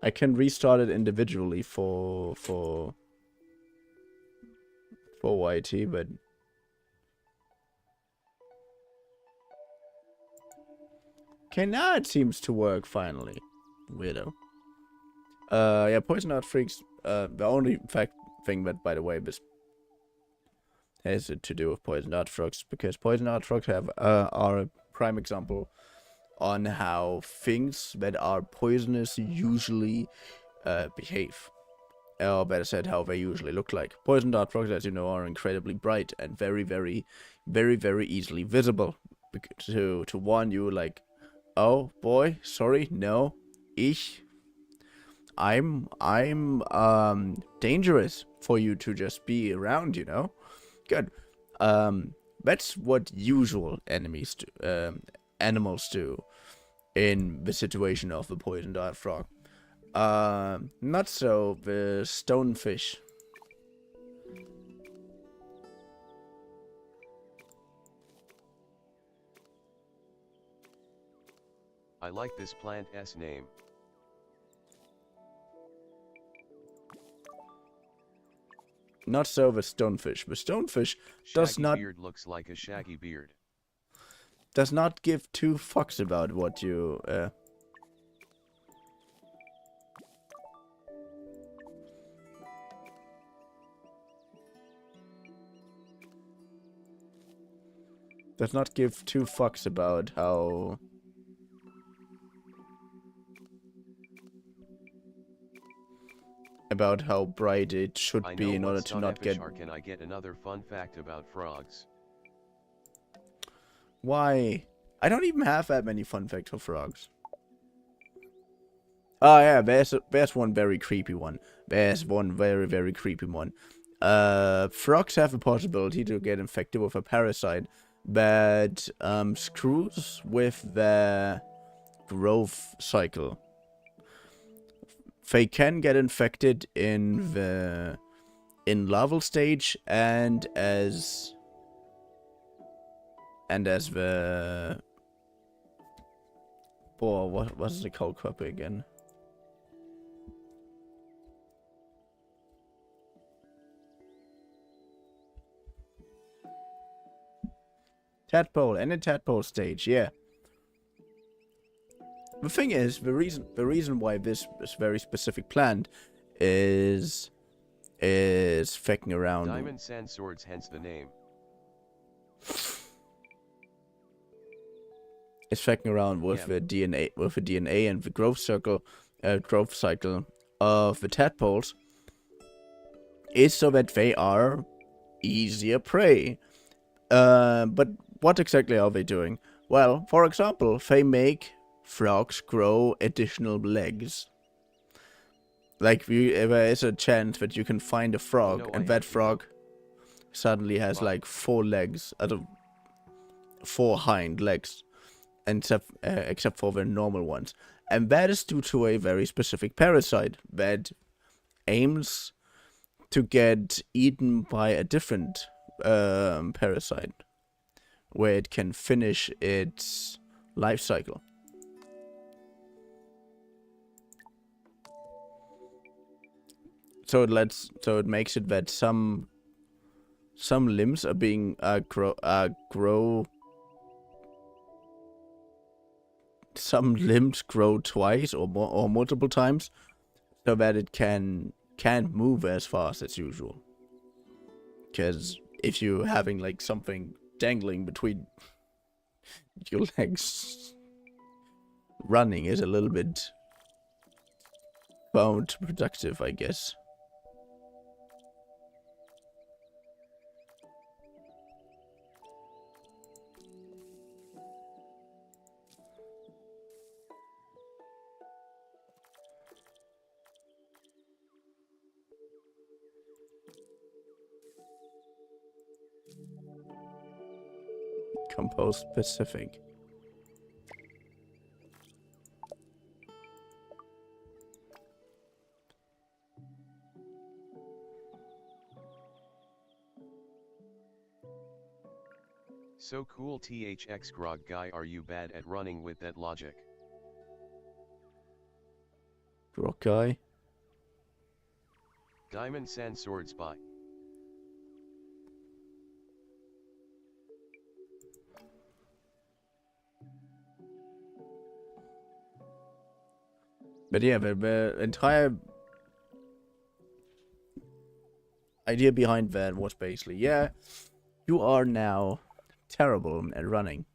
I can restart it individually for YT, but okay, now it seems to work finally. Weirdo. Yeah, poison dart freaks. The only thing that, by the way, this has to do with poison dart frogs, because poison dart frogs are a prime example on how things that are poisonous usually behave. Or better said, how they usually look like. Poison dart frogs, as you know, are incredibly bright and very, very, very, very easily visible. To warn you, like, oh boy, sorry, no, I'm dangerous for you to just be around, you know. Good. That's what usual animals do in the situation of the poison dart frog. Not so the stonefish. I like this plant's name. Not so the stonefish. The stonefish does Shaggy not beard looks like a shaggy beard. Does not give two fucks about what you does not give two fucks about how bright it should be in order to not get. Can I get another fun fact about frogs? Why? I don't even have that many fun facts for frogs. Oh yeah, there's one very creepy one. There's one very, very creepy one. Frogs have a possibility to get infected with a parasite that screws with their growth cycle. They can get infected in larval stage and as the what was it called properly again? Tadpole, and in tadpole stage, yeah. The thing is, the reason why this very specific plant is fucking around. Diamond sand swords, hence the name. It's fucking around with the DNA and the growth cycle of the tadpoles is so that they are easier prey. But what exactly are they doing? Well, for example, they make frogs grow additional legs. Like, there is a chance that you can find a frog, and that frog suddenly has like 4 legs, 4 hind legs, except for the normal ones. And that is due to a very specific parasite that aims to get eaten by a different parasite, where it can finish its life cycle. So it makes it that some limbs are being some limbs grow twice or multiple times, so that it can't move as fast as usual. Because if you're having like something dangling between your legs, running is a little bit counterproductive, I guess. Compose specific. So cool, THX grog guy, are you bad at running with that logic? Rock guy. Diamond Sand Swords by. But yeah, the entire idea behind that was basically, yeah, you are now terrible at running.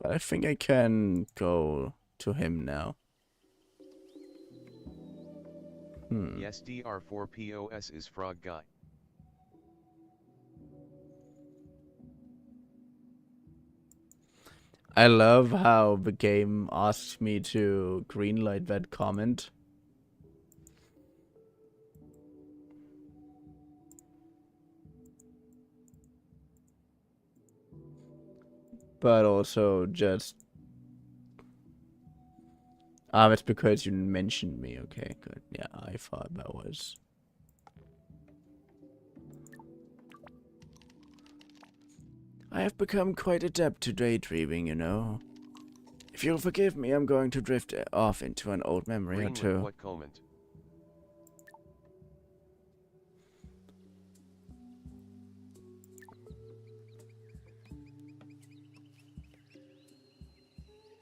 But I think I can go to him now. Yes, DR4POS is Frog Guy. I love how the game asks me to greenlight that comment. But also just... Ah, that's because you mentioned me. Okay, good. Yeah, I thought that was... I have become quite adept to daydreaming, you know. If you'll forgive me, I'm going to drift off into an old memory or Greenlit two. what comment?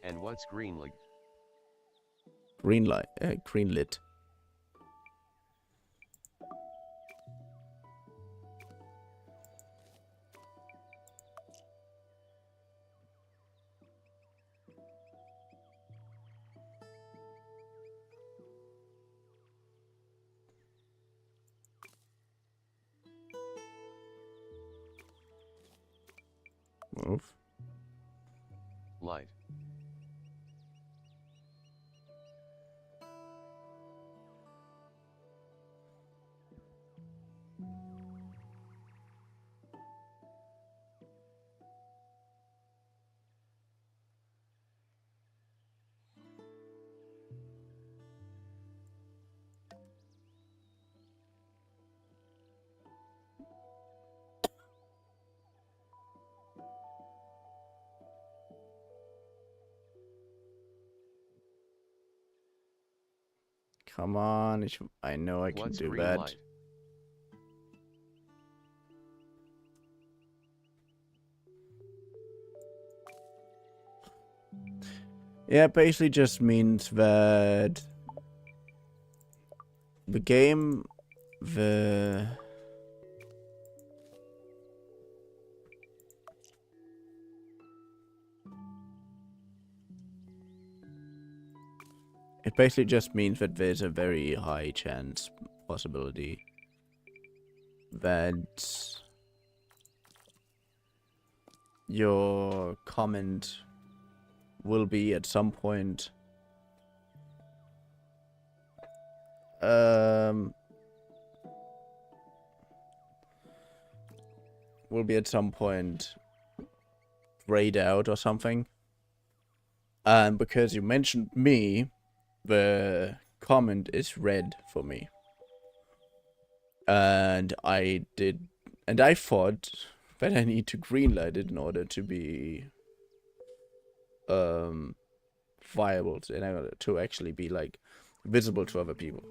And what's greenlit? Greenlit. Move. Light. Come on, I know I can What's do green that. light? Yeah, it basically just means that the game, it basically just means that there's a very high chance possibility that your comment will be at some point grayed out or something. And because you mentioned me, the comment is red for me. And I thought that I need to greenlight it in order to be viable, in order to actually be like visible to other people.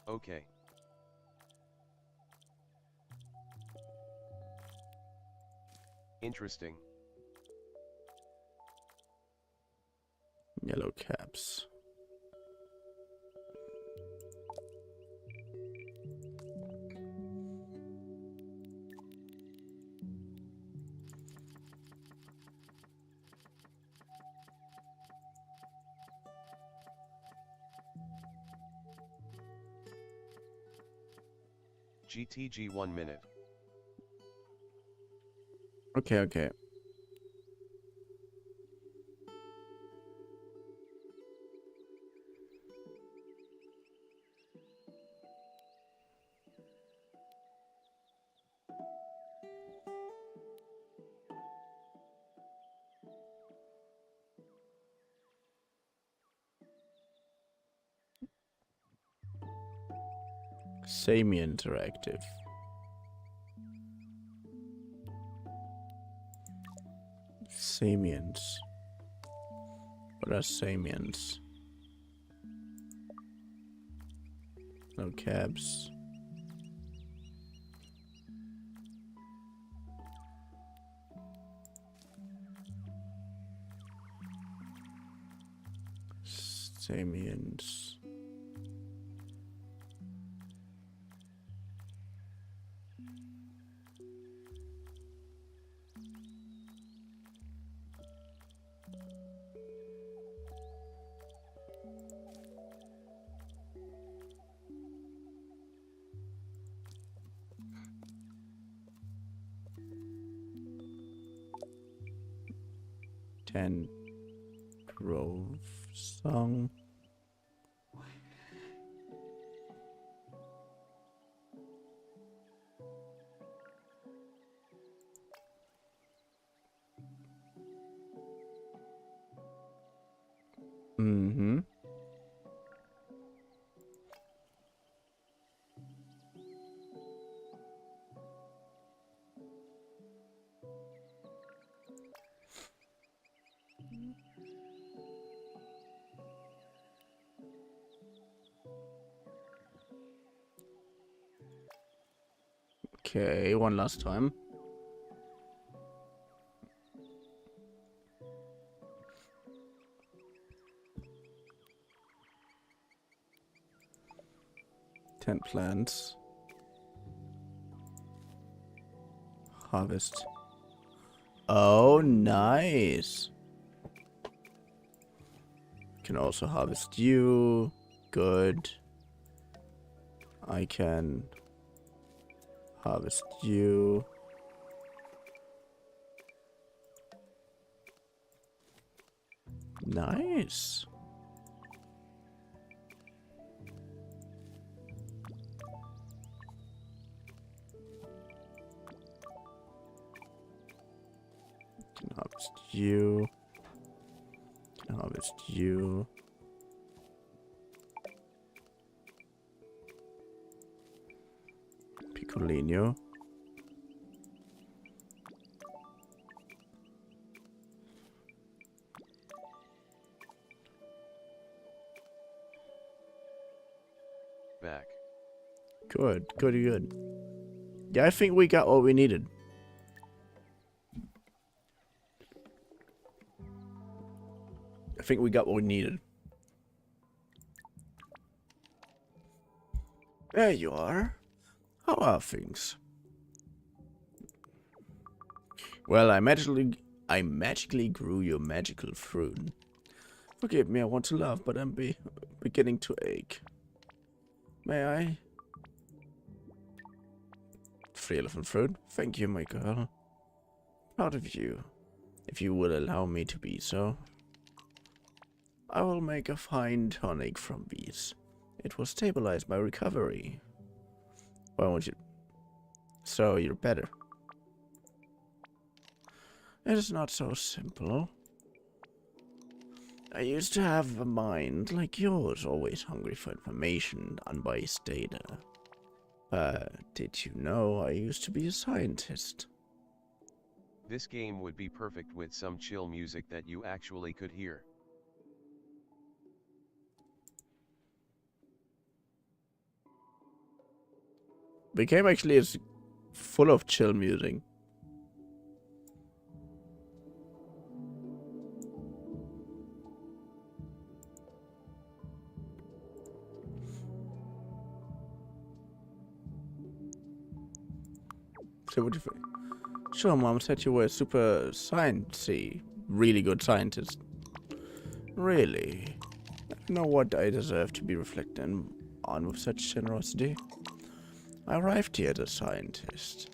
Okay. Interesting. Yellow caps. GTG 1 minute. Okay, okay. Semi-interactive. Samians. What are Samians? No cabs. Samians. Ten Grove song. Mm-hmm. Okay, one last time. Ten plants. Harvest. Oh, nice. Can also harvest you. Good. I can harvest you. Nice. Can harvest you. Can harvest you. Piccolino. Back. Good, good, good. Yeah, I think we got what we needed. I think we got what we needed. There you are. How are things? Well, I magically grew your magical fruit. Forgive me, I want to laugh, but I'm beginning to ache. May I? Free elephant fruit. Thank you, my girl. Proud of you. If you will allow me to be so. I will make a fine tonic from these. It will stabilize my recovery. Why won't you? So you're better. It is not so simple. I used to have a mind like yours, always hungry for information, unbiased data. Did you know I used to be a scientist? This game would be perfect with some chill music that you actually could hear. The game actually is full of chill music. So what do you think? Sure, Mom said you were a super sciencey, really good scientist. Really? I know what I deserve to be reflected on with such generosity. I arrived here as a scientist.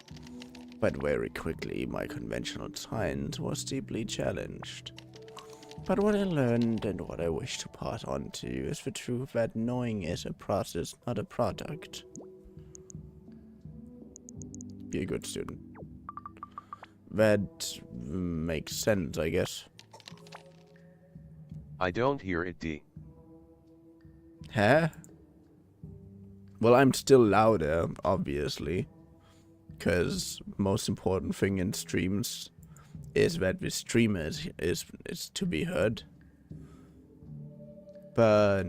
But very quickly, my conventional science was deeply challenged. But what I learned and what I wish to pass on to you is the truth that knowing is a process, not a product. Be a good student. That makes sense, I guess. I don't hear it, D. Huh? Well, I'm still louder, obviously. Because most important thing in streams is that the streamer is to be heard. But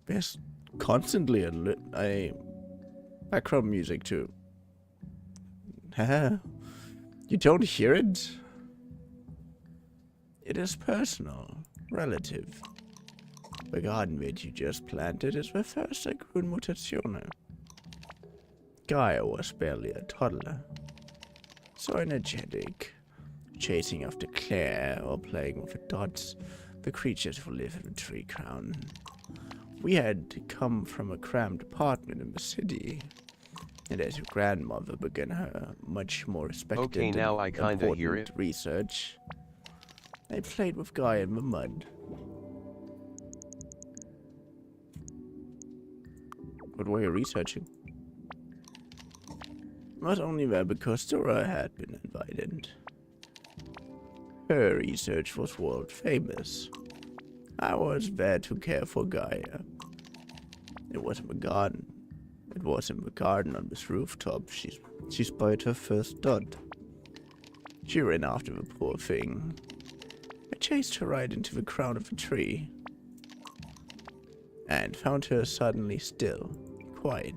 there's constantly a background music too. Huh? You don't hear it? It is personal, relative. The garden that you just planted is the first Grünmutationen. Gaia was barely a toddler. So energetic, chasing after Claire or playing with the dots, the creatures who live in the tree crown. We had come from a cramped apartment in the city, and as your grandmother began her much more respected Okay, now I kinda hear it. research, I played with Gaia in the mud. What were you researching? Not only that, because Dora had been invited. Her research was world famous. I was there to care for Gaia. It was in the garden. It was in the garden on this rooftop. She spied her first dot. She ran after the poor thing. I chased her right into the crown of a tree. And found her suddenly still, quiet,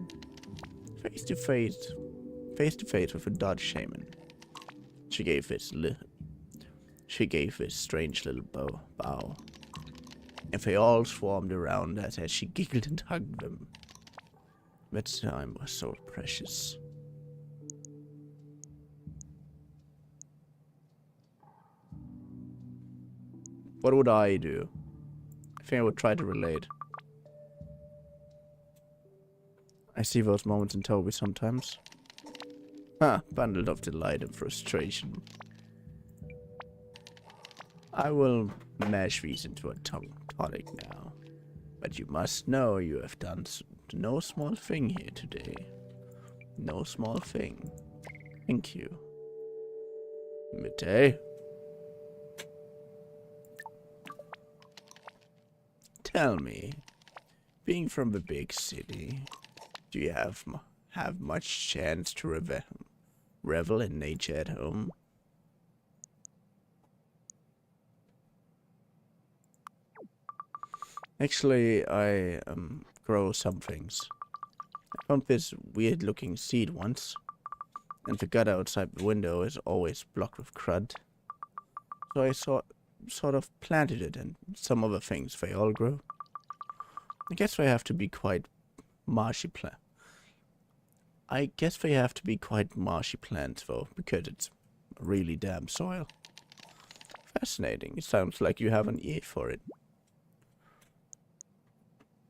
face to face with a dot shaman. She gave this strange little bow. And they all swarmed around us as she giggled and hugged them. That time was so precious. What would I do? I think I would try to relate. I see those moments in Toby sometimes. Bundled of delight and frustration. I will mash these into a tonic now. But you must know you have done no small thing here today. No small thing. Thank you. Midday. Tell me, being from the big city, do you have much chance to revel in nature at home? Actually, I grow some things. I found this weird looking seed once, and the gutter outside the window is always blocked with crud. So I sort of planted it, and some other things they all grow. I guess they have to be quite marshy plants. I guess they have to be quite marshy plants though, because it's really damp soil. Fascinating. It sounds like you have an ear for it.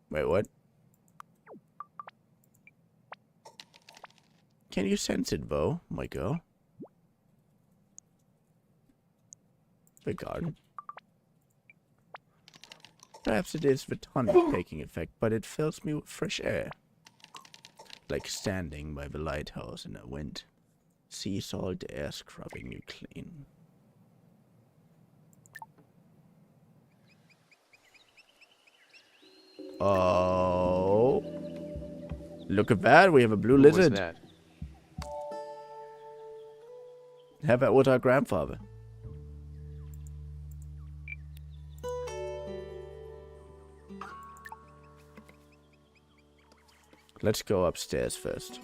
Wait, what? Can you sense it though, my girl? The garden. Perhaps it is the tonic taking effect, but it fills me with fresh air. Like standing by the lighthouse in a wind. Sea salt air scrubbing you clean. Oh. Look at that, we have a blue lizard. What was that? Have that with our grandfather. Let's go upstairs first.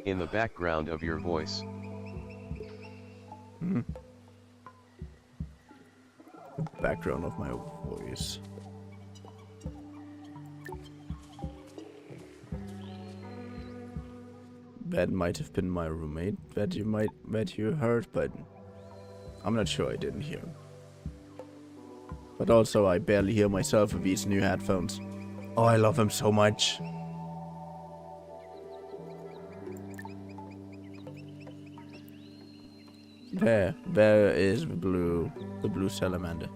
In the background of your voice. Background of my voice. That might have been my roommate that you heard, but I'm not sure I didn't hear him. But also I barely hear myself with these new headphones. Oh, I love him so much. There is the blue salamander.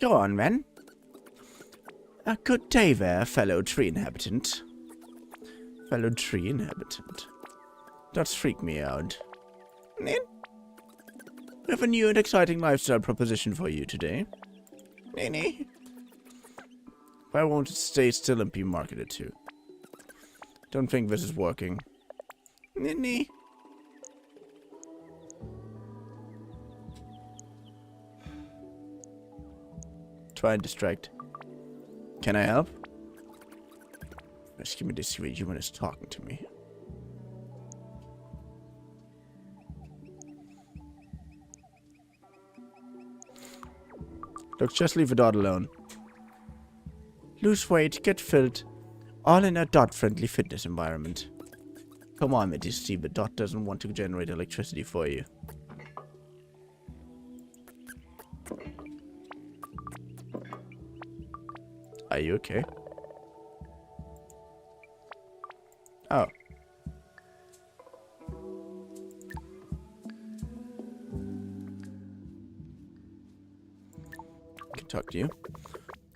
Go on, man. A good day there, fellow tree inhabitant. Fellow tree inhabitant. That's freak me out. We have a new and exciting lifestyle proposition for you today. Why won't it stay still and be marketed to? Don't think this is working. Try and distract. Can I help? Rescue me this sweet human is talking to me. Look, just leave the dot alone. Lose weight, get filled, all in a dot-friendly fitness environment. Come on, Matisse, the dot doesn't want to generate electricity for you. Are you okay? Oh. I can talk to you.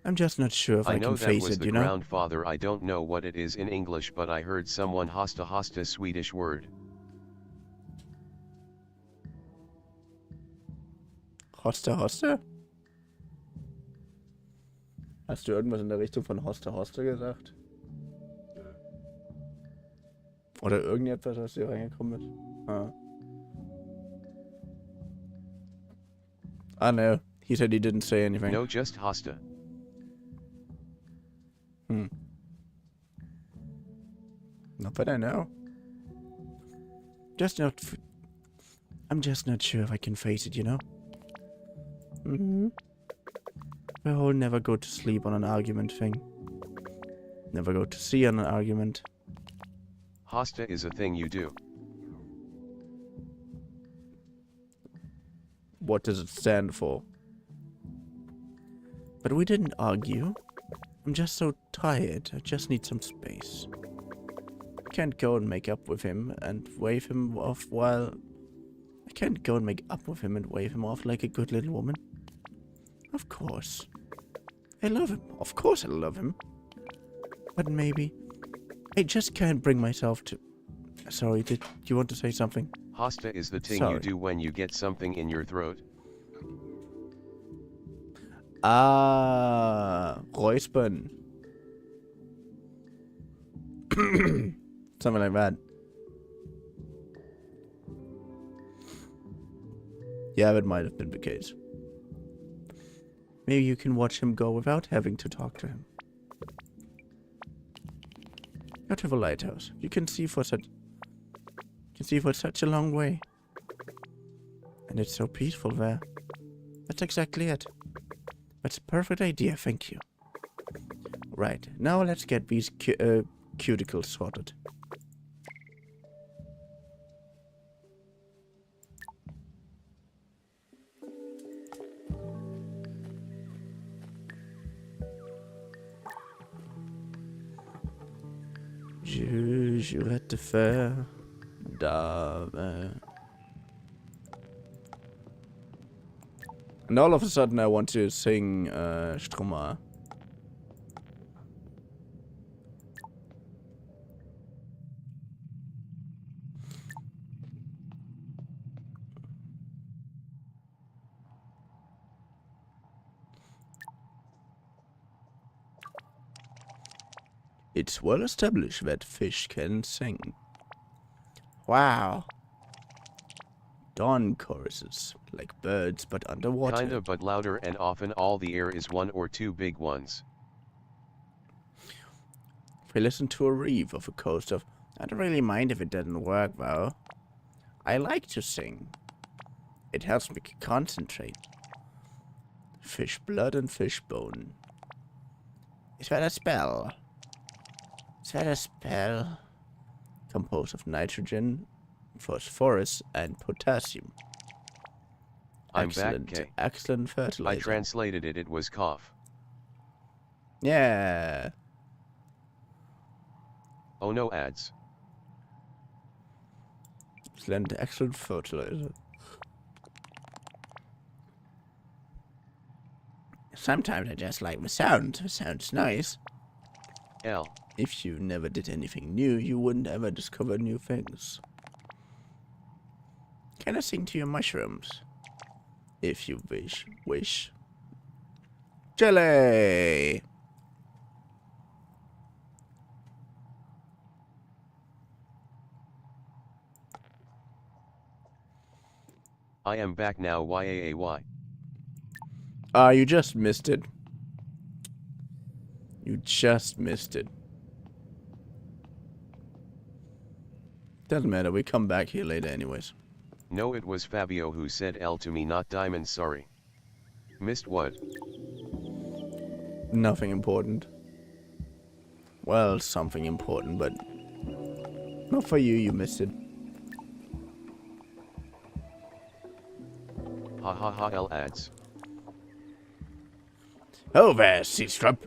I'm just not sure if I can face it, you know? I know that was the grandfather. I don't know what it is in English, but I heard someone hosta Swedish word. Hosta? Hast du irgendwas in der Richtung von Hosta gesagt? Oder irgendetwas, was hier reingekommen ist? Ah, no. He said he didn't say anything. No, just hosta. Not that I know. I'm just not sure if I can face it, you know? The whole never go to sleep on an argument thing. Never go to sea on an argument. Hosta is a thing you do. What does it stand for? But we didn't argue. I'm just so tired. I just need some space. I can't go and make up with him and wave him off while... I can't go and make up with him and wave him off like a good little woman. Of course. I love him. Of course I love him. But maybe... I just can't bring myself to... Sorry, did you want to say something? Hosta is the thing you do when you get something in your throat. Ah, räuspern. Something like that. Yeah, that might have been the case. Maybe you can watch him go without having to talk to him. Go to the lighthouse. You can see for such a long way. And it's so peaceful there. That's exactly it. That's a perfect idea, thank you. Right, now let's get these cuticles sorted. GERVtuber. And all of a sudden I want to sing Stroma. It's well established that fish can sing. Wow. Dawn choruses, like birds but underwater. Kinda, but louder, and often all the air is one or two big ones. If I listen to a reef off a coast of... I don't really mind if it doesn't work, though. I like to sing. It helps me concentrate. Fish blood and fish bone. Is that a spell? Is that a spell? Composed of nitrogen, phosphorus, and potassium. I'm Excellent, back, K. excellent fertilizer. I translated it was cough. Yeah. Oh no ads. Excellent fertilizer. Sometimes I just like the sound. It sounds nice. L. If you never did anything new, you wouldn't ever discover new things. Can I sing to your mushrooms? If you wish. Jelly! I am back now, YAAY. You just missed it. You just missed it. Doesn't matter, we come back here later anyways. No, it was Fabio who said L to me, not Diamond, sorry. Missed what? Nothing important. Well, something important, but not for you, you missed it. Ha ha ha, L ads. Oh there, C-Strap.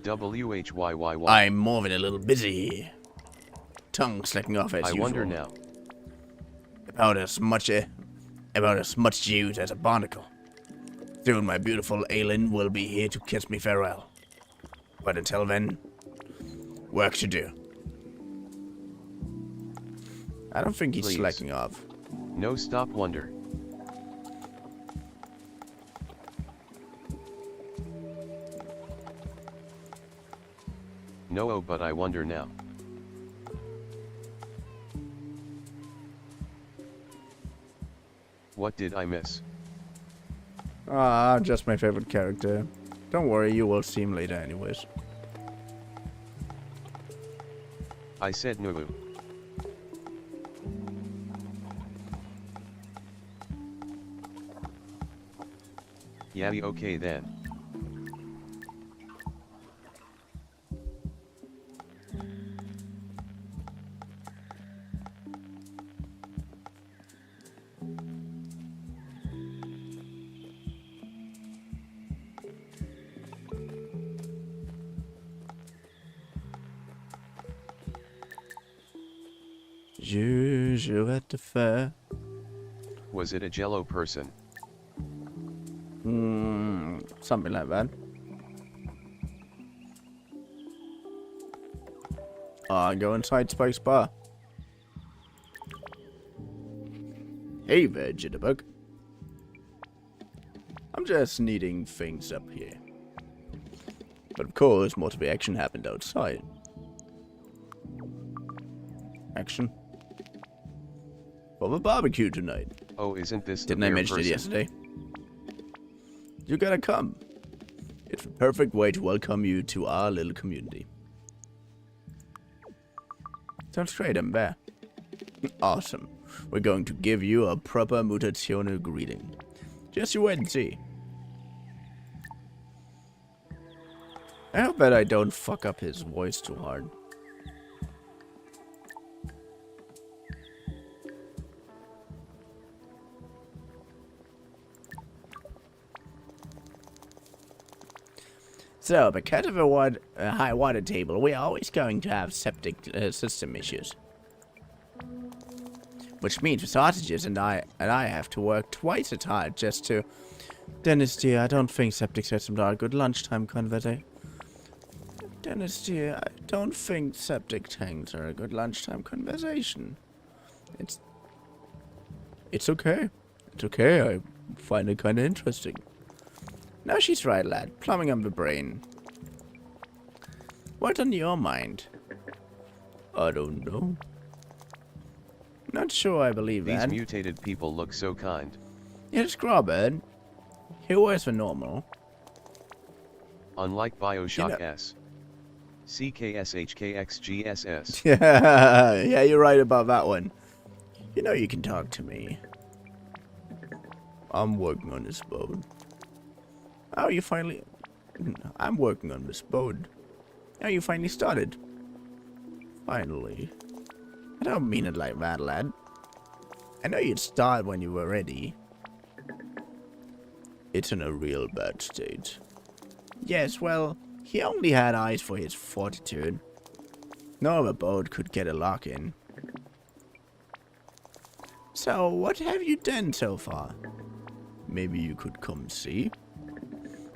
WHYYY. I'm more than a little busy. Tongue slicking off as usual. I wonder now. About as much use as a barnacle. Soon my beautiful Aelin will be here to kiss me farewell. But until then, work to do. I don't think he's Please. slacking off. No, stop, wonder. No, but I wonder now. What did I miss? Just my favorite character. Don't worry, you will see him later anyways. I said no. Yeah, okay then. GERVtuber. Was it a Jello person? Something like that. Go inside Spike's bar. Hey there, Jitterbug. I'm just needing things up here. But of course, more to the action happened outside. Action. For the barbecue tonight. Oh, isn't this the Didn't I bear mention it person? yesterday? You gotta come. It's the perfect way to welcome you to our little community. Sounds great, I'm there. Awesome. We're going to give you a proper mutazione greeting. Just you wait and see. I hope that I don't fuck up his voice too hard. So, because of a high water table, we're always going to have septic system issues. Which means the sausages and I have to work twice as hard just to... Dennis dear, I don't think septic systems are a good lunchtime conversation. Dennis dear, I don't think septic tanks are a good lunchtime conversation. It's okay. It's okay, I find it kind of interesting. No, she's right, lad. Plumbing up the brain. What's on your mind? I don't know. Not sure I believe These that. mutated people look so kind. It's Grobert. He was for normal. Unlike Bioshock You know- S. CKSHKXGSS. Yeah, you're right about that one. You know you can talk to me. I'm working on this boat. Oh, you finally... I'm working on this boat. Oh, you finally started. Finally. I don't mean it like that, lad. I know you'd start when you were ready. It's in a real bad state. Yes, well, he only had eyes for his fortitude. No other boat could get a lock in. So, what have you done so far? Maybe you could come see?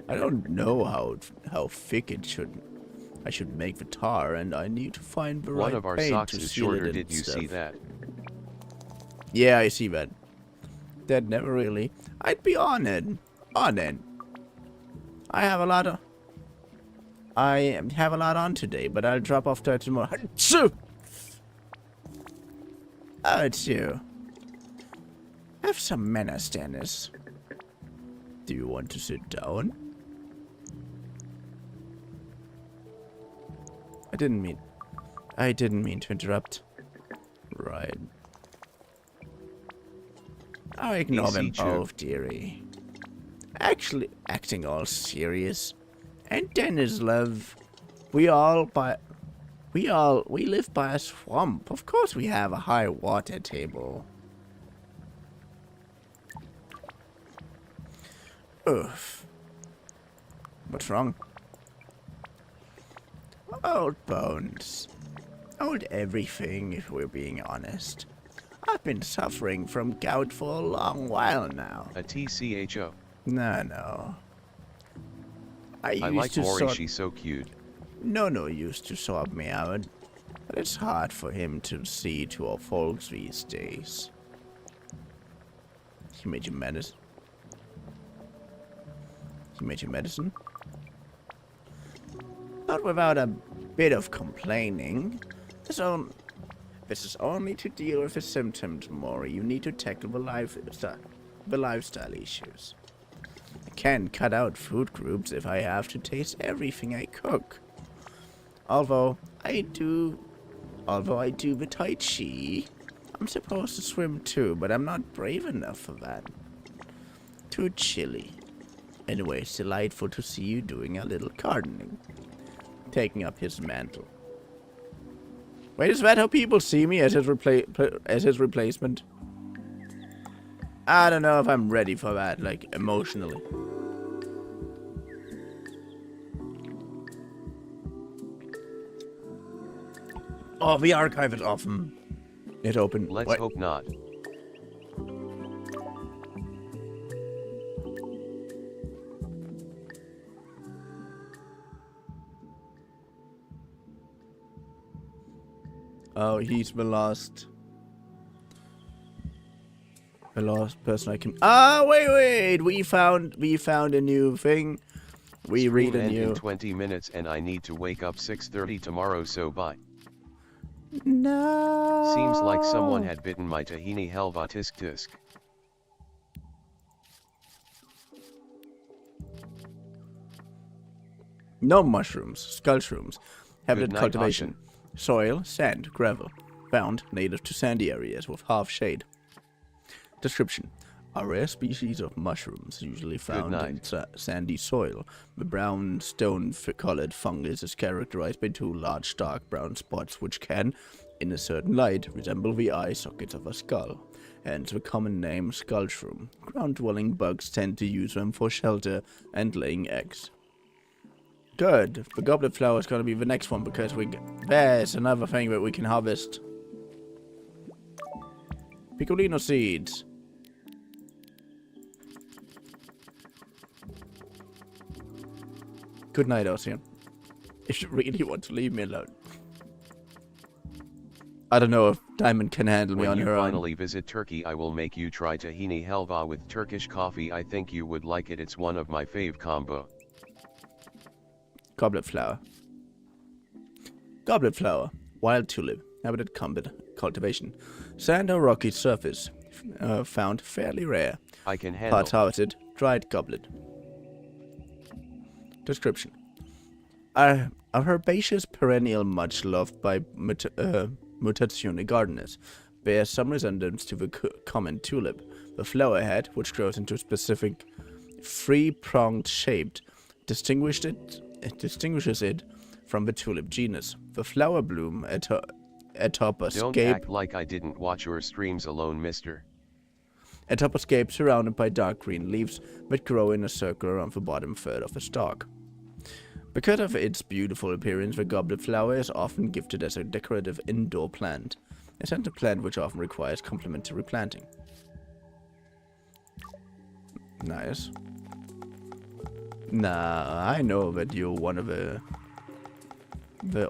I don't know how thick I should make the tar, and I need to find the One right of our paint socks to is seal it shorter, and did you stuff. see that? Yeah, I see that. That never really. I'd be honored. Honored. I have a lot on today, but I'll drop off to tomorrow. Achoo! Achoo. Have some manners, Dennis. Do you want to sit down? I didn't mean to interrupt. Right. I'll ignore them both, dearie. Actually, acting all serious. And Dennis, love, we live by a swamp. Of course we have a high water table. Oof. What's wrong? Old bones. Old everything, if we're being honest. I've been suffering from gout for a long while now. A TCHO. No. I like Maury, she's so cute. No used to sort me out. But it's hard for him to see to our folks these days. He made you medicine? Not without a bit of complaining. This is only to deal with the symptoms, Maury. You need to tackle the lifestyle issues. I can't cut out food groups if I have to taste everything I cook. Although I do the Tai Chi, I'm supposed to swim too, but I'm not brave enough for that. Too chilly. Anyway, it's delightful to see you doing a little gardening. Taking up his mantle. Wait, is that how people see me as his replacement? I don't know if I'm ready for that, like, emotionally. Oh, the archive is often. It opened. Let's hope not. Oh, he's the last person I can. Ah, wait! We found a new thing. We read a new. In 20 minutes, and I need to wake up 6:30 tomorrow. So bye. No. Seems like someone had bitten my tahini helva tisk tisk. No mushrooms, skull shrooms. Habitat night, cultivation. Austin. Soil, sand, gravel. Found native to sandy areas with half shade. Description. A rare species of mushrooms usually found in sandy soil. The brown stone-colored fungus is characterized by two large dark brown spots which can, in a certain light, resemble the eye sockets of a skull. Hence the common name skull shroom. Ground-dwelling bugs tend to use them for shelter and laying eggs. Good. The goblet flower is going to be the next one because there's another thing that we can harvest. Piccolino seeds. Good night, Ocean. If you really want to leave me alone. I don't know if Diamond can handle me on her own. When you finally visit Turkey, I will make you try tahini helva with Turkish coffee. I think you would like it. It's one of my fave combo. Goblet flower. Goblet flower. Wild tulip. Habitat cultivation. Sand or rocky surface. Found fairly rare. I can handle. Parts harvested. Dried goblet. Description. A herbaceous perennial much loved by mutazione gardeners. Bears some resemblance to the common tulip. The flower head, which grows into a specific three-pronged shape, distinguishes it from the tulip genus. The flower bloom atop a Don't scape. act like I didn't watch your streams alone, mister. A top scape surrounded by dark green leaves that grow in a circle around the bottom third of the stalk. Because of its beautiful appearance, the goblet flower is often gifted as a decorative indoor plant, a scented plant which often requires complementary planting. Nice. Nah, I know that you're one of the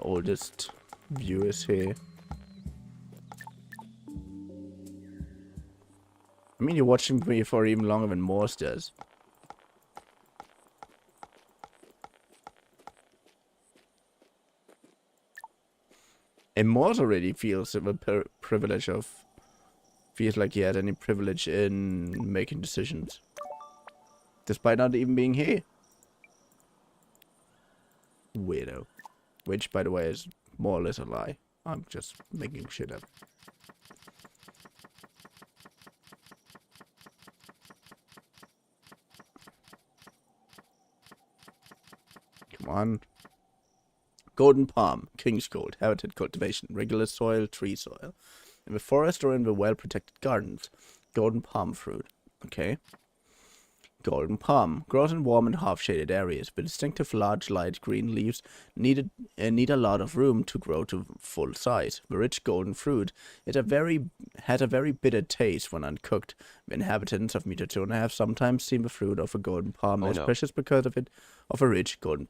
oldest viewers here. I mean, you're watching me for even longer than Morse does. And Morse already feels the privilege of... Feels like he had any privilege in making decisions. Despite not even being here. Weirdo. Which, by the way, is more or less a lie. I'm just making shit up. Come on. Golden palm, king's gold, habitat cultivation, regular soil, tree soil. In the forest or in the well-protected gardens. Golden palm fruit. Okay. Golden palm grows in warm and half-shaded areas. The distinctive large light green leaves need a lot of room to grow to full size. The rich golden fruit has a very bitter taste when uncooked. The inhabitants of Mutazona have sometimes seen the fruit of a golden palm as precious because of a rich golden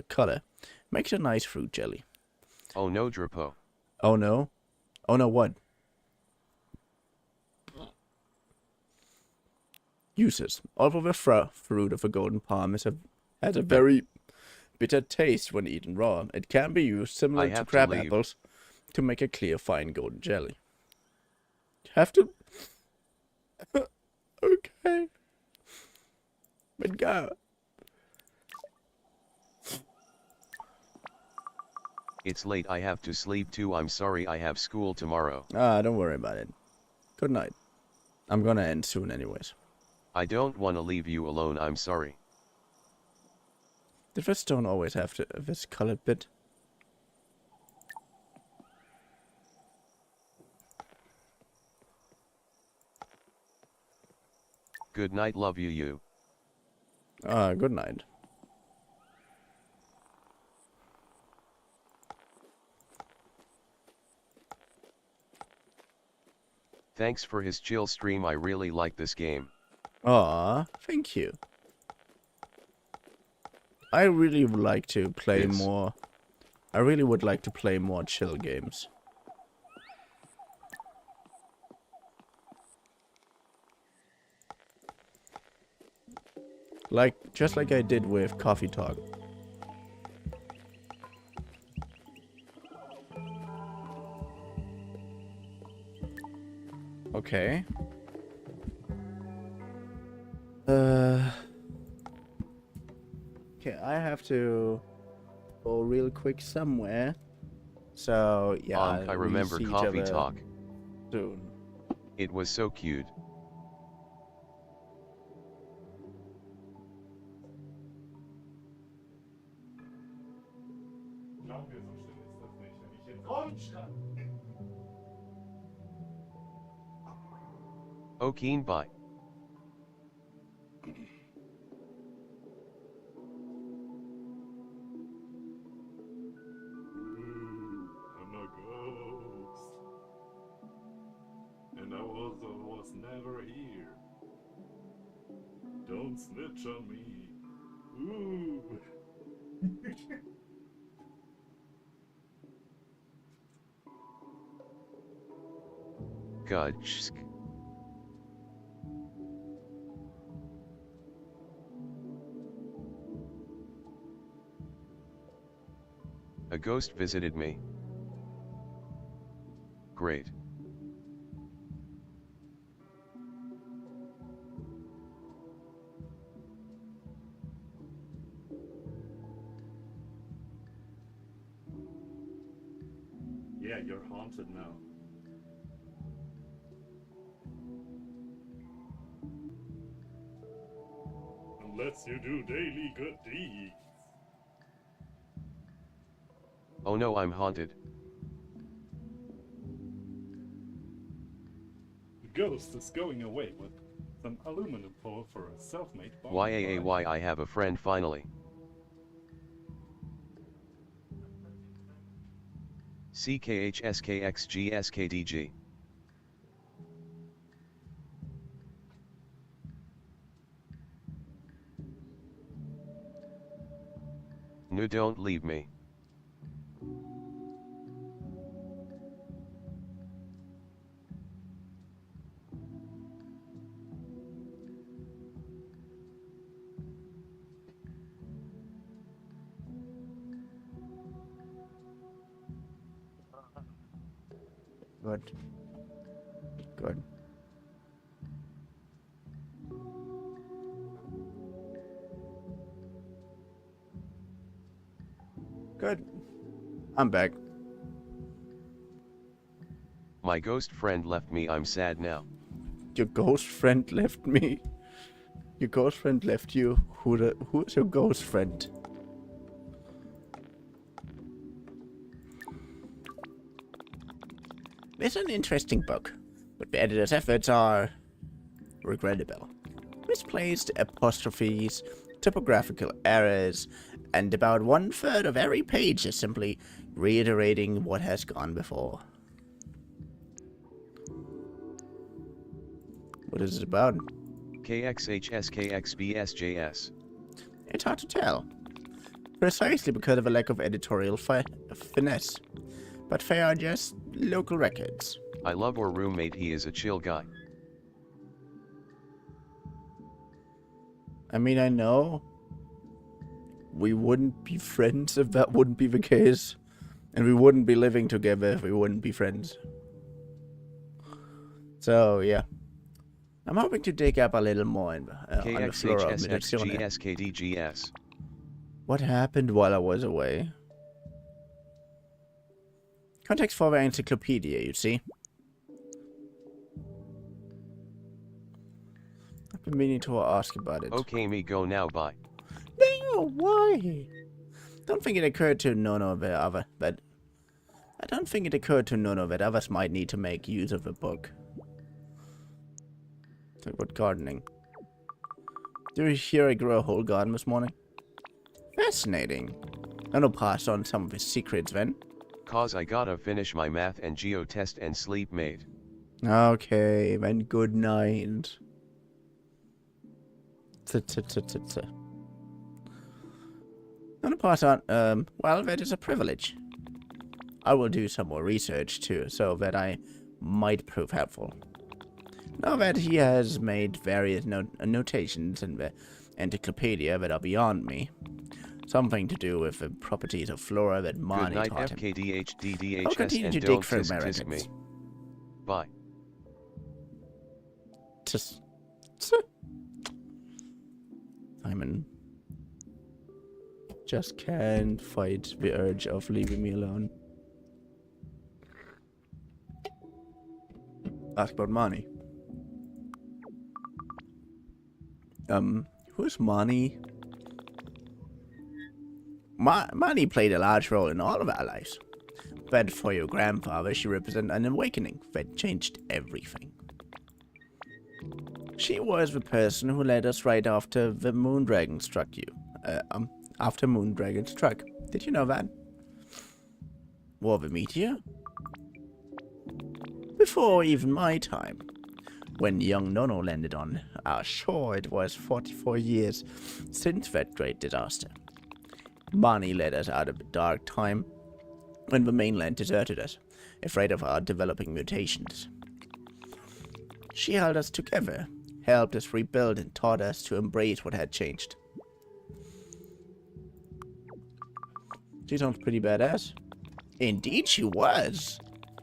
color. Makes a nice fruit jelly. Oh no, Drapo. Oh no? Oh no, what? Uses. Although the fruit of a golden palm has a very bitter taste when eaten raw, it can be used similar to crab apples to make a clear, fine golden jelly. You have to... Okay. But go. It's late, I have to sleep too. I'm sorry, I have school tomorrow. Don't worry about it. Good night. I'm gonna end soon anyways. I don't want to leave you alone, I'm sorry. Did this stone always have this colored bit? Good night, love you. Good night. Thanks for his chill stream, I really like this game. Aw, thank you. I really would like to play more... I really would like to play more chill games. Just like I did with Coffee Talk. Okay. Okay, I have to go real quick somewhere. So, yeah. I remember Coffee Talk. Soon. It was so cute. Oh, keen bye. I'm a ghost. And I was never here. Don't snitch on me. Ooh. Gutsk. A ghost visited me. Great. Yeah, you're haunted now. Unless you do daily good deeds. Oh no, I'm haunted. The ghost is going away with Some aluminum foil for a self-made bomb. YAAY, I have a friend finally. CKHSKXGSKDG. No, don't leave me. Good. Good. Good. I'm back. My ghost friend left me, I'm sad now. Your ghost friend left me. Your ghost friend left you. Who is your ghost friend? It's an interesting book, but the editor's efforts are regrettable. Misplaced apostrophes, typographical errors, and about 1/3 of every page is simply reiterating what has gone before. What is it about? KXHSKXBSJS. It's hard to tell. Precisely because of a lack of editorial finesse. But they are just local records. I love our roommate, he is a chill guy. I mean, I know we wouldn't be friends if that wouldn't be the case. And we wouldn't be living together if we wouldn't be friends. So, yeah. I'm hoping to dig up a little more on the flora of Meditazione. KXHSXGSKDGS. What happened while I was away? Context for the encyclopedia, you see. I've been meaning to ask about it. Okay, me go now, bye. No, why? Don't think it occurred to Nono that I don't think it occurred to Nono that others might need to make use of the book. Talk about gardening. Did you hear I grew a whole garden this morning? Fascinating. Nono passed on some of his secrets then. Cause I gotta finish my math and geo test and sleep, mate. Okay, then good night. Nono passed on, well, that is a privilege. I will do some more research too, so that I might prove helpful. Now that he has made various notations in the encyclopedia that are beyond me. Something to do with the properties of flora that Marnie Good night, taught him. I'll FKDHDDHS, continue and to don't dig through my tisk me. records. Bye. Simon just can't fight the urge of leaving me alone. Ask about Marnie. Who's Marnie? Marnie played a large role in all of our lives. But for your grandfather, she represented an awakening that changed everything. She was the person who led us right after the Moondragon struck you. After Moondragon struck. Did you know that? War of a meteor? Before even my time. When young Nono landed on our shore, it was 44 years since that great disaster. Marnie led us out of a dark time when the mainland deserted us, afraid of our developing mutations. She held us together, helped us rebuild, and taught us to embrace what had changed. She sounds pretty badass. Indeed she was.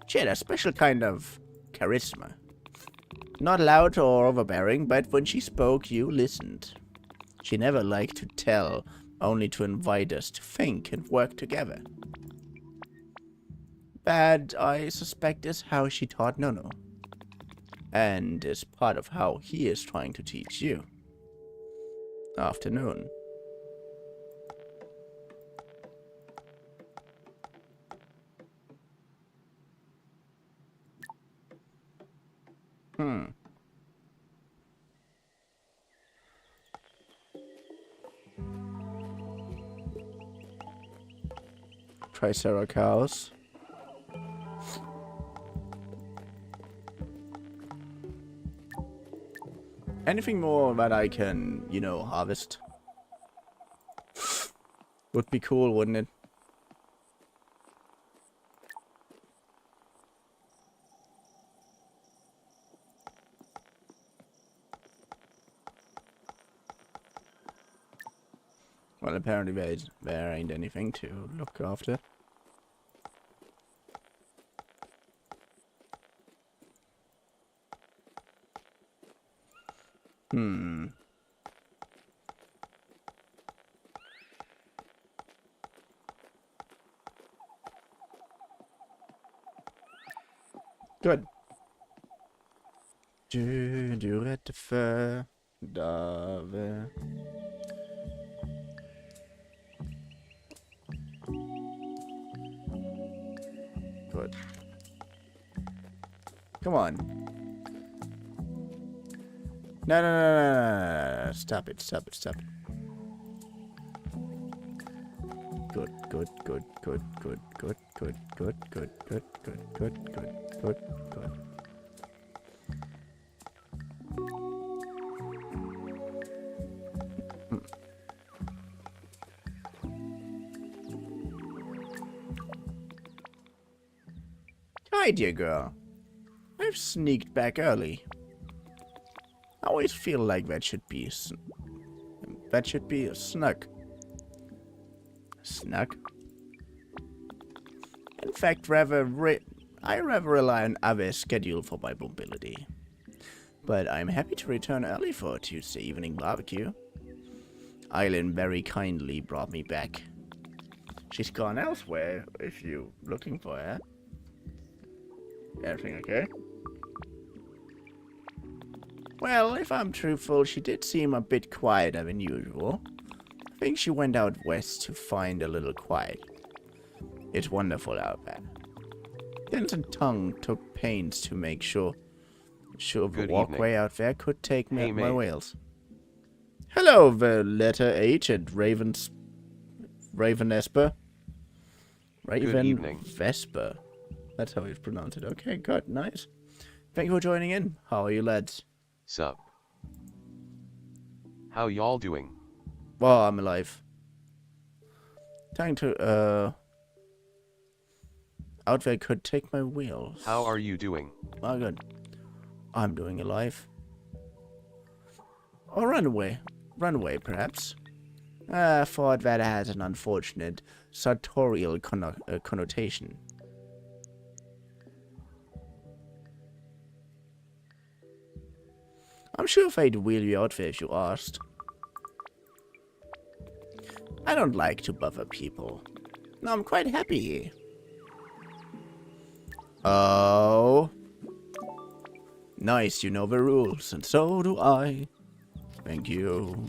She had a special kind of charisma. Not loud or overbearing, but when she spoke, you listened. She never liked to tell, only to invite us to think and work together. That, I suspect, is how she taught Nono. And is part of how he is trying to teach you. Afternoon. Triceratops. Anything more that I can, you know, harvest? Would be cool, wouldn't it? Well, apparently there ain't anything to look after. Good. GERVtuber. Good. Come on. No. Stop it. Good. Hi, dear girl. I've sneaked back early. I always feel like that should be a snug. Snug? In fact, I rather rely on others' schedule for my mobility. But I'm happy to return early for a Tuesday evening barbecue. Eileen very kindly brought me back. She's gone elsewhere if you're looking for her. Everything okay? Well, if I'm truthful, she did seem a bit quieter than usual. I think she went out west to find a little quiet. It's wonderful out there. Vincent Tongue took pains to make sure the walkway out there could take me my whales. Hello, the letter H at Ravenesper. Raven Vesper. That's how you pronounce it. Okay, good, nice. Thank you for joining in. How are you, lads? Sup? How y'all doing? Well, I'm alive. Time to, out there could take my wheels. How are you doing? Oh, good. I'm doing alive. Or runaway. Runaway, perhaps. I thought that has an unfortunate sartorial connotation. I'm sure if I'd wheel you out there if you asked. I don't like to bother people. No, I'm quite happy here. Oh. Nice, you know the rules, and so do I. Thank you.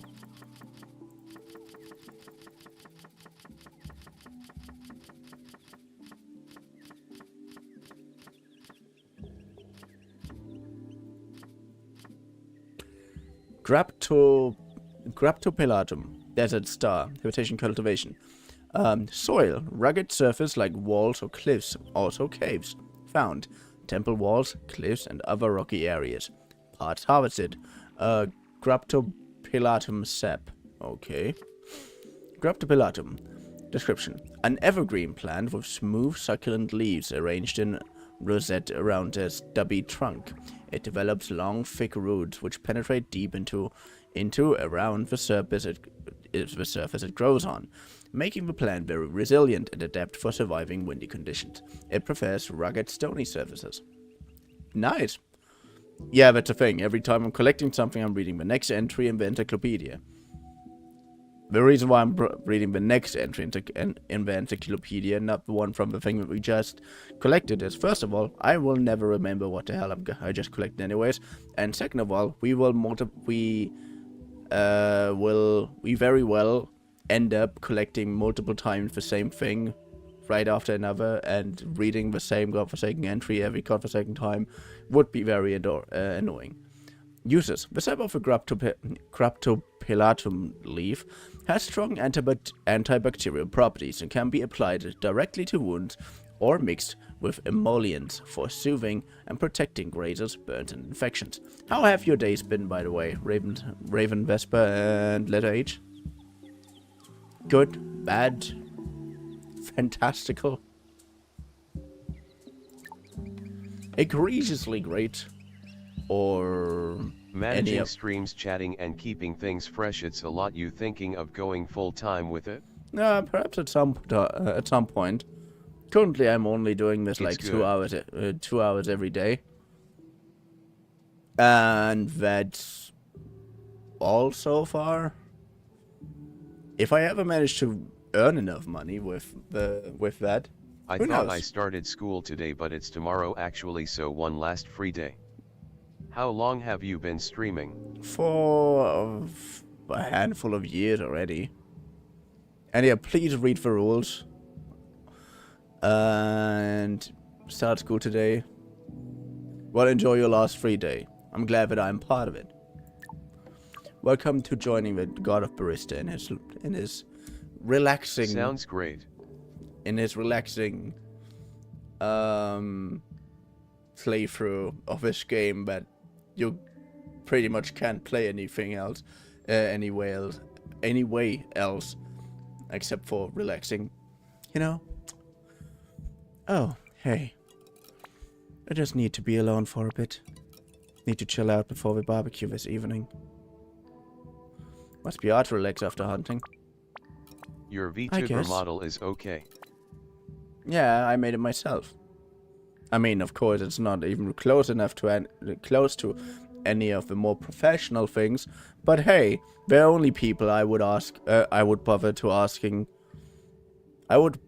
Graptopilatum, desert star, habitation cultivation. Soil, rugged surface like walls or cliffs, also caves. Found, temple walls, cliffs, and other rocky areas. Parts harvested. Graptopilatum sap. Okay. Graptopilatum. Description. An evergreen plant with smooth, succulent leaves arranged in rosette around a stubby trunk. It develops long, thick roots which penetrate deep into around the surface it grows on, making the plant very resilient and adept for surviving windy conditions. It prefers rugged, stony surfaces. Nice. Yeah, that's the thing. Every time I'm collecting something, I'm reading the next entry in the encyclopedia. The reason why I'm reading the next entry in the encyclopedia, not the one from the thing that we just collected, is, first of all, I will never remember what the hell I just collected anyways, and second of all, we very well end up collecting multiple times the same thing right after another, and reading the same godforsaken entry every godforsaken time would be very annoying. Uses. The sap of the Graptopilatum pilatum leaf has strong antibacterial properties and can be applied directly to wounds or mixed with emollients for soothing and protecting grazers, burns, and infections. How have your days been, by the way, Raven, Vesper, and letter H? Good, bad, fantastical, egregiously great, or Managing streams, chatting, and keeping things fresh. It's a lot. You thinking of going full time with it? Perhaps at some point. Currently, I'm only doing this like 2 hours, 2 hours every day, and that's all so far. If I ever manage to earn enough money with that, I who thought knows? I started school today, but it's tomorrow actually, so one last free day. How long have you been streaming? For a handful of years already. And yeah, please read the rules. And start school today. Well, enjoy your last free day. I'm glad that I'm part of it. Welcome to joining the God of Barista in his relaxing. Sounds great. In his relaxing playthrough of this game that you pretty much can't play anything else, any way else, except for relaxing, you know? Oh, hey. I just need to be alone for a bit. Need to chill out before we barbecue this evening. Must be hard to relax after hunting. Your I Vtuber guess. model is okay. Yeah, I made it myself. I mean, of course, it's not even close enough to close to any of the more professional things. But hey, the only people I would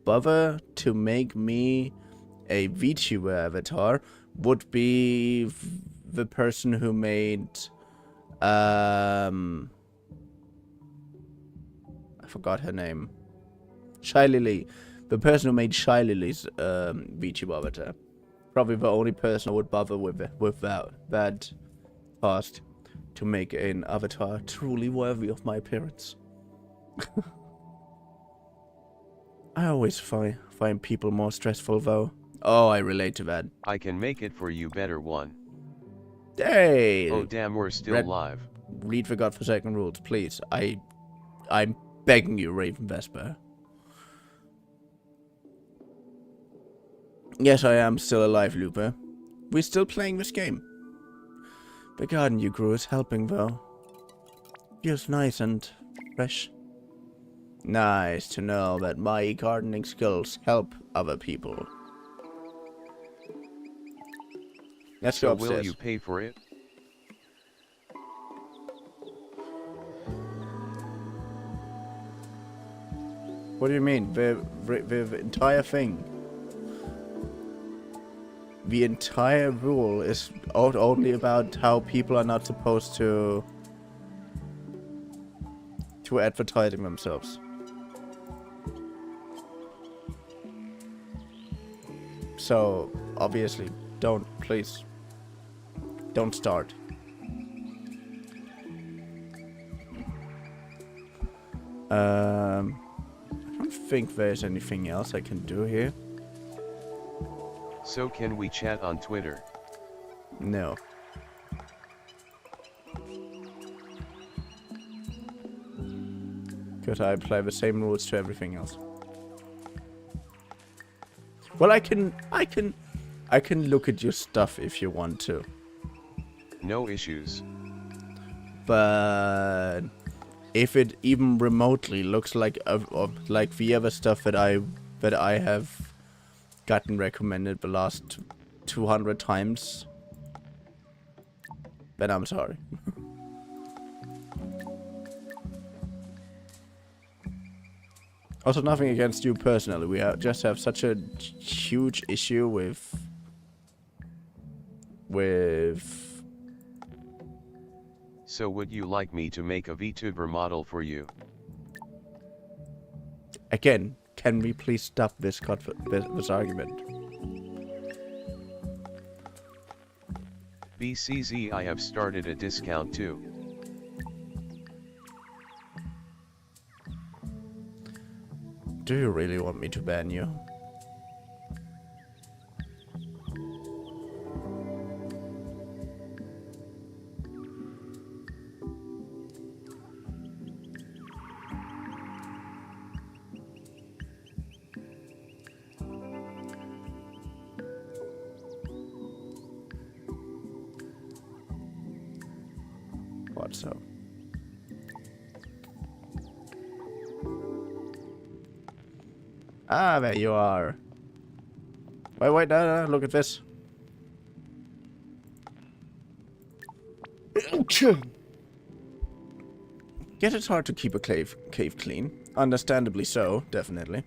bother to make me a VTuber avatar would be the person who made I forgot her name. Shy Lily. The person who made Shy Lily's VTuber avatar. Probably the only person I would bother with that task to make an avatar truly worthy of my appearance. I always find people more stressful though. Oh, I relate to that. I can make it for you, better one. Hey! Oh damn, we're still live. Read the godforsaken rules, please. I'm begging you, Raven Vesper. Yes, I am still alive, Looper. We're still playing this game. The garden you grew is helping, though. Feels nice and fresh. Nice to know that my gardening skills help other people. Let's go So upstairs. will you pay for it? What do you mean? The entire thing? The entire rule is only about how people are not supposed to advertising themselves. So obviously, please don't start. I don't think there's anything else I can do here. So can we chat on Twitter? No. Because I apply the same rules to everything else. Well, I can look at your stuff if you want to. No issues. But if it even remotely looks like like the other stuff that I have gotten recommended the last 200 times, then I'm sorry. Also, nothing against you personally. We just have such a huge issue with So would you like me to make a Vtuber model for you? Again, can we please stop this argument? BCZ, I have started a discount too. Do you really want me to ban you? What so? Ah, there you are. Wait, no, look at this. Yet it's hard to keep a cave clean. Understandably so, definitely.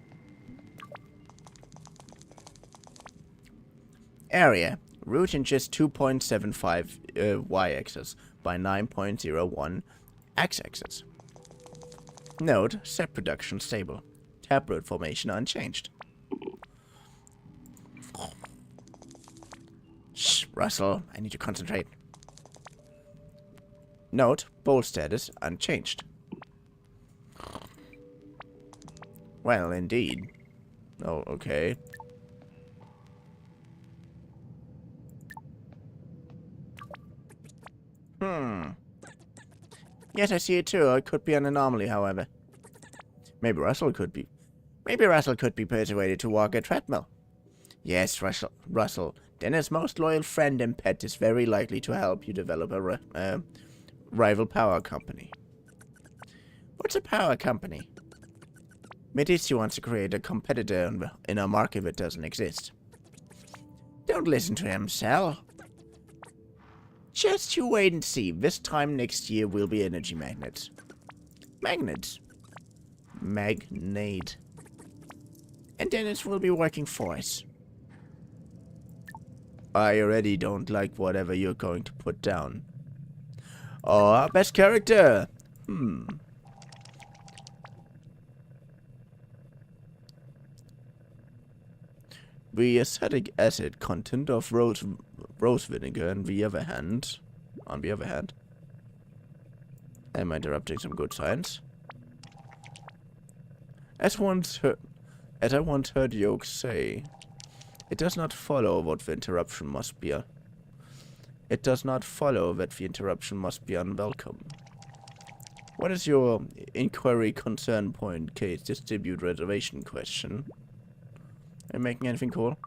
Area. Root in just 2.75 y-axis by 9.01 x-axis. Node. Set production stable. Taproot formation unchanged. Shh, Russell, I need to concentrate. Note, bowl status unchanged. Well, indeed. Oh, okay. Yes, I see it too. It could be an anomaly, however. Maybe Russell could be persuaded to walk a treadmill. Yes, Russell, Dennis' most loyal friend and pet is very likely to help you develop a rival power company. What's a power company? Medici wants to create a competitor in a market that doesn't exist. Don't listen to him, Sal. Just you wait and see. This time next year we'll be energy magnets. Magnets? Magnate. And Dennis will be working for us. I already don't like whatever you're going to put down. Oh, our best character. The acetic acid content of rose vinegar, on the other hand, am I interrupting some good science? As I once heard Yoke say, it does not follow that the interruption must be unwelcome. What is your inquiry concern point case distribute reservation question? Are you making anything cool?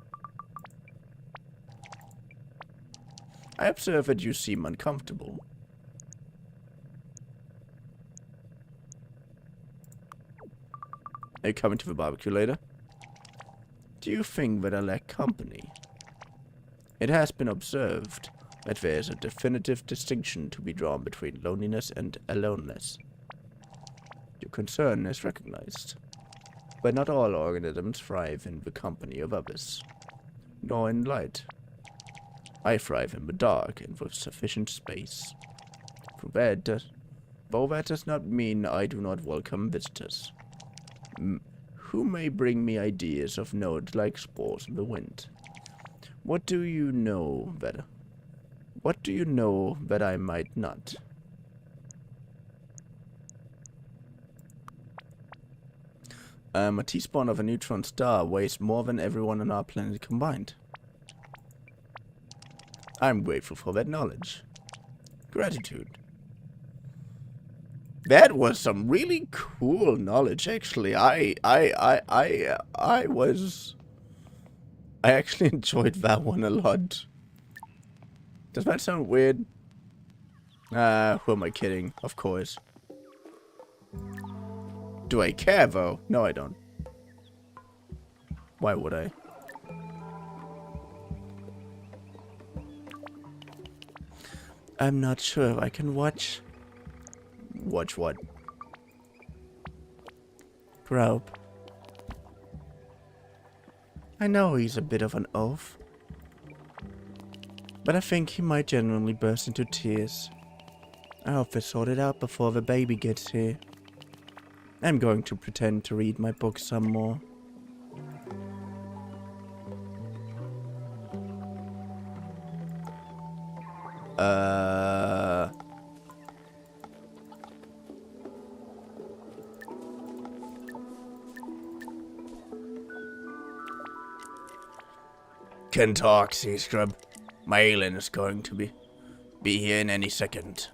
I observe that you seem uncomfortable. Are you coming to the barbecue later? Do you think that I lack company? It has been observed that there is a definitive distinction to be drawn between loneliness and aloneness. Your concern is recognized. But not all organisms thrive in the company of others, nor in light. I thrive in the dark and with sufficient space. Though that does not mean I do not welcome visitors, who may bring me ideas of note like spores in the wind. What do you know that I might not? A teaspoon of a neutron star weighs more than everyone on our planet combined. I'm grateful for that knowledge. Gratitude. That was some really cool knowledge, actually. I actually enjoyed that one a lot. Does that sound weird? Who am I kidding? Of course. Do I care, though? No, I don't. Why would I? I'm not sure if I can watch... Watch what? Probe. I know he's a bit of an oaf, but I think he might genuinely burst into tears. I hope they sort it out before the baby gets here. I'm going to pretend to read my book some more. can talk, sea scrub. My alien is going to be here in any second.